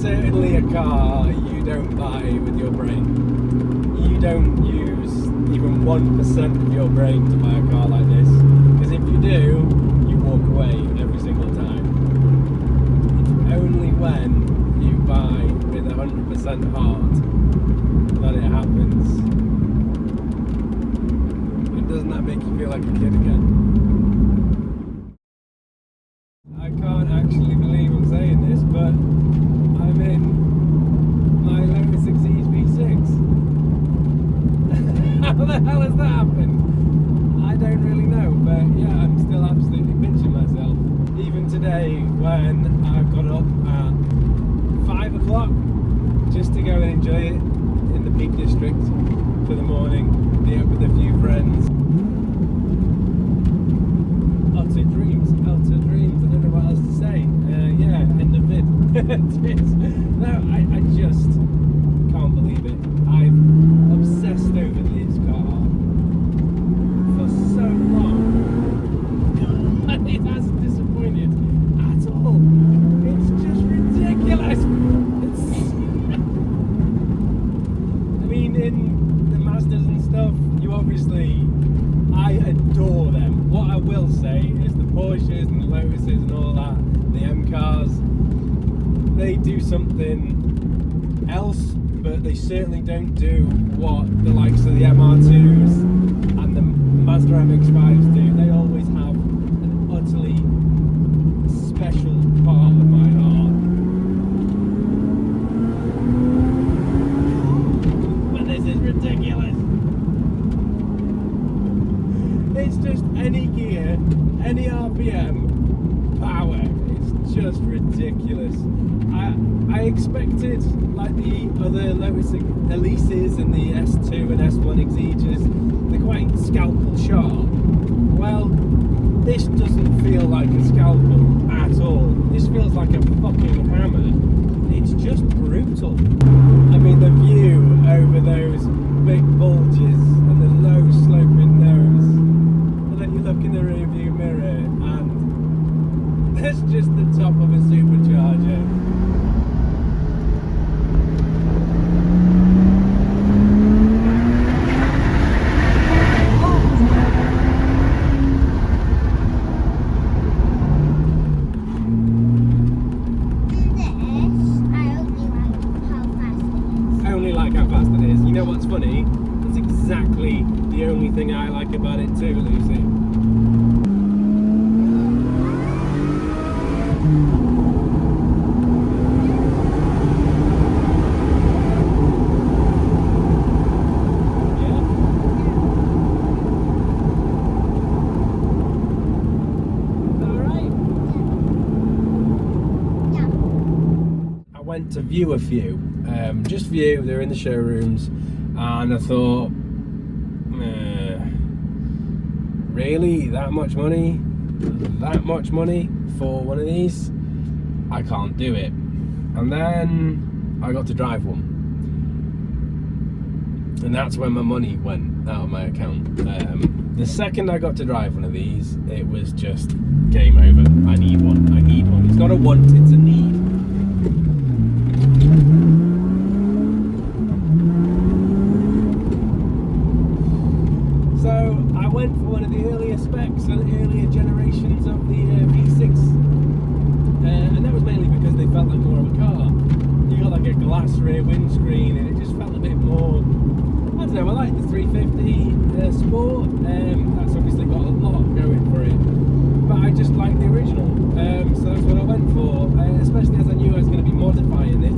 certainly a car you don't buy with your brain. You don't use even 1% of your brain to buy a car like this, because if you do, you walk away every single time. It's only when you buy with 100% heart that it happens. And doesn't that make you feel like a kid again? I can't actually believe I'm saying this, but I'm in my Lotus Exige V6. How the hell has that happened? I don't really know, but yeah, I'm still absolutely pinching myself. Even today, when I got up at 5 o'clock just to go and enjoy it in the Peak District for the morning, be up with a few friends. Utter dreams, I don't know what else to say. Yeah, end of vid. No, I just can't believe it. I've obsessed over this car for so long, and it hasn't disappointed at all. It's just ridiculous. I mean, in the Mazdas and stuff, you obviously, I adore them. What I will say is the Porsches and the Lotuses and all that, the M cars, they do something else, but they certainly don't do what the likes of the MR2s and the Mazda MX-5s do. They always have an utterly special part of my heart. But this is ridiculous. It's just any gear, any RPM, power. It's just ridiculous. I expected, like the other Lotus Elises and the S2 and S1 Exiges, they're quite scalpel sharp. Well, this doesn't feel like a scalpel at all. This feels like a fucking hammer. It's just brutal. I mean, the view over those big bulges and the low sloping nose. Then you look in the rearview mirror and that's just the top of a supercharger. I only like how fast it is. You know what's funny? That's exactly the only thing I like about it too, Lucy. To view a few, just view, they're in the showrooms, and I thought, really, that much money for one of these? I can't do it. And then I got to drive one, and that's when my money went out of my account. The second I got to drive one of these, it was just game over. I need one. It's not a want, it's a need. So I went for one of the earlier specs and earlier generations of the V6, and that was mainly because they felt like more of a car. You got like a glass rear windscreen and it just felt a bit more, I don't know, I like the 350 Sport, that's obviously got a lot going for it, but I just like the original, so that's what I went for, especially as I knew I was going to be modifying it,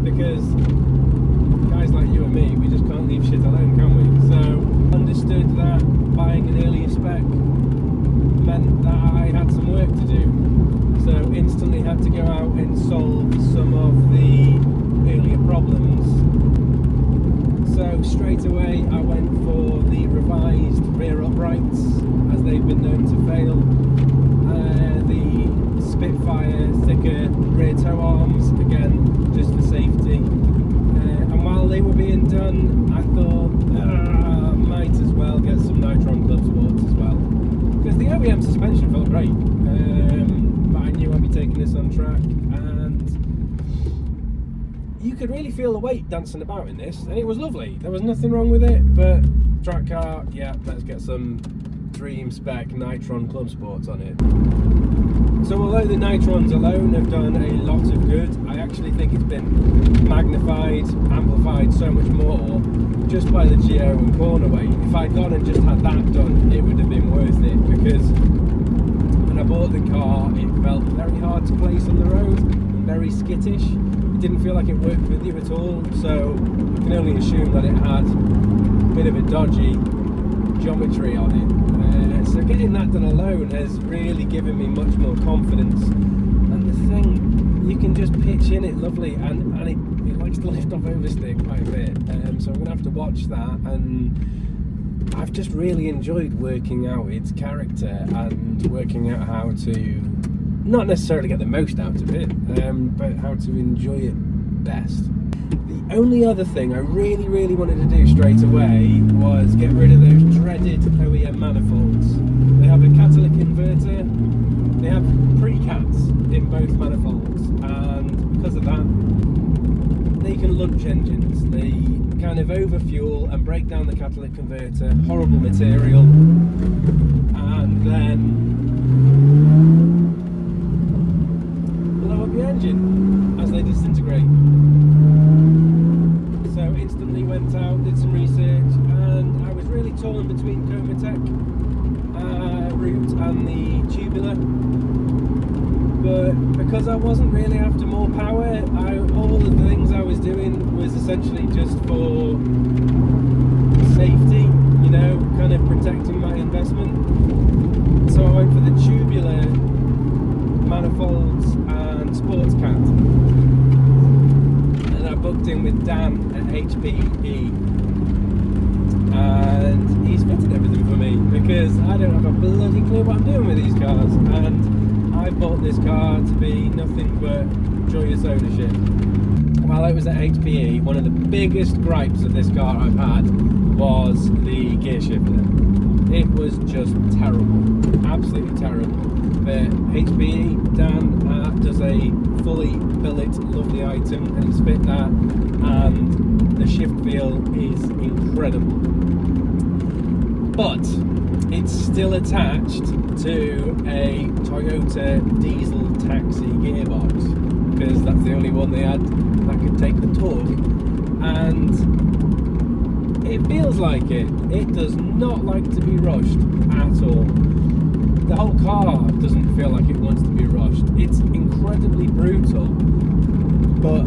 because guys like you and me, we just can't leave shit alone, can we? So understood that buying an earlier spec meant that I had some work to do, so instantly had to go out and solve some of the earlier problems. So straight away I went for the revised rear uprights, as they've been known to fail. you could really feel the weight dancing about in this, and it was lovely. There was nothing wrong with it, but track car, yeah, let's get some dream spec Nitron Club Sports on it. So although the Nitrons alone have done a lot of good, I actually think it's been magnified, amplified so much more just by the geo and corner weight. If I'd gone and just had that done, it would have been worth it, because when I bought the car, it felt very hard to place on the road, very skittish. It didn't feel like it worked with you at all, so I can only assume that it had a bit of a dodgy geometry on it. So getting that done alone has really given me much more confidence. And the thing, you can just pitch in it lovely, and it likes to lift off oversteer quite a bit. So I'm going to have to watch that, and I've just really enjoyed working out its character and working out how to not necessarily get the most out of it, but how to enjoy it best. The only other thing I really wanted to do straight away was get rid of those dreaded OEM manifolds. They have a catalytic converter, they have pre-cats in both manifolds, and because of that, they can lunch engines. They kind of overfuel and break down the catalytic converter, horrible material, and then blow up the engine as they disintegrate. So instantly went out, did some research, and I was really torn between Comatech route and the tubular. But because I wasn't really after more power, all the things I was doing was essentially just for safety, you know, kind of protecting my investment. So I went for the tubular manifolds and sports cat. And I booked in with Dan at Ep1, and he's fitted everything for me, because I don't have a bloody clue what I'm doing with these cars, and I bought this car to be nothing but joyous ownership. While I was at Ep1, one of the biggest gripes of this car I've had was the gear shifter. It was just terrible, absolutely terrible. But Ep1, Dan does a fully billet lovely item, and he's fit that, and the shift feel is incredible. But it's still attached to a Toyota diesel taxi gearbox, because that's the only one they had that could take the torque, and it feels like it. It does not like to be rushed at all. The whole car doesn't feel like it wants to be rushed. It's incredibly brutal, but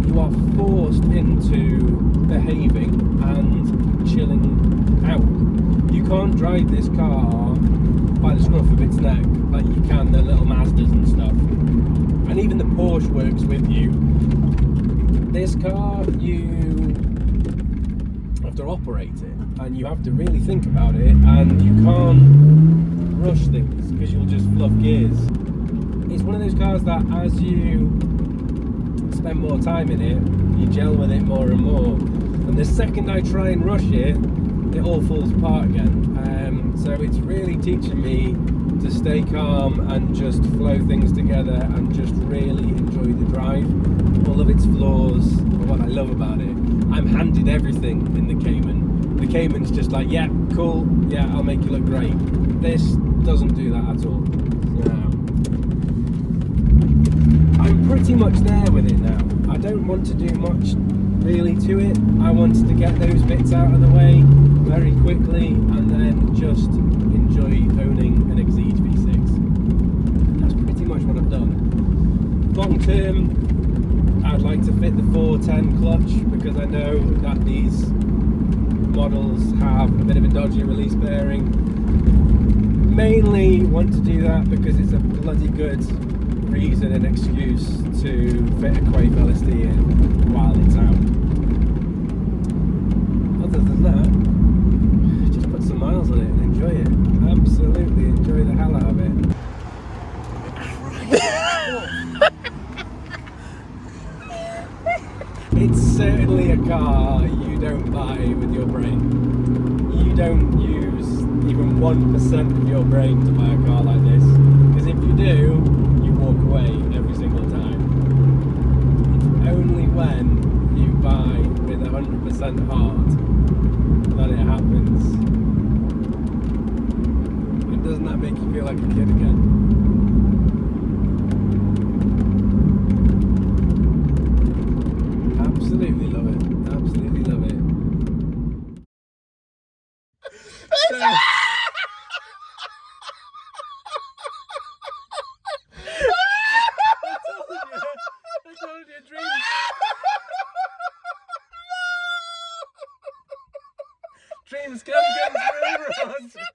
you are forced into behaving and chilling out. You can't drive this car by the scruff of its neck like you can the little Mazdas and stuff. And even the Porsche works with you. This car, you have to operate it, and you have to really think about it, and you can't rush things because you'll just fluff gears. It's one of those cars that as you spend more time in it, you gel with it more and more. And the second I try and rush it, it all falls apart again. So it's really teaching me to stay calm and just flow things together and just really enjoy the drive. All of its flaws are what I love about it. I'm handed everything in the Cayman. The Cayman's just like, yeah, cool, yeah, I'll make you look great. This doesn't do that at all. I'm pretty much there with it now. I don't want to do much really to it. I wanted to get those bits out of the way very quickly and then just enjoy owning an Exige V6. That's pretty much what I've done. Long term, I'd like to fit the 410 clutch, because I know that these models have a bit of a dodgy release bearing. Mainly want to do that because it's a bloody good reason and excuse to fit a Quafe LSD in while it's out. Other than that, just put some miles on it and enjoy it. Absolutely enjoy the hell out of it. It's certainly a car you don't buy with your brain. You don't use even 1% of your brain to buy a car like this, because if you do, you walk away every single time. It's only when and heart that it happens. And doesn't that make you feel like a kid again? Absolutely love it. Absolutely love it. I told you, dreams can come true, Rod.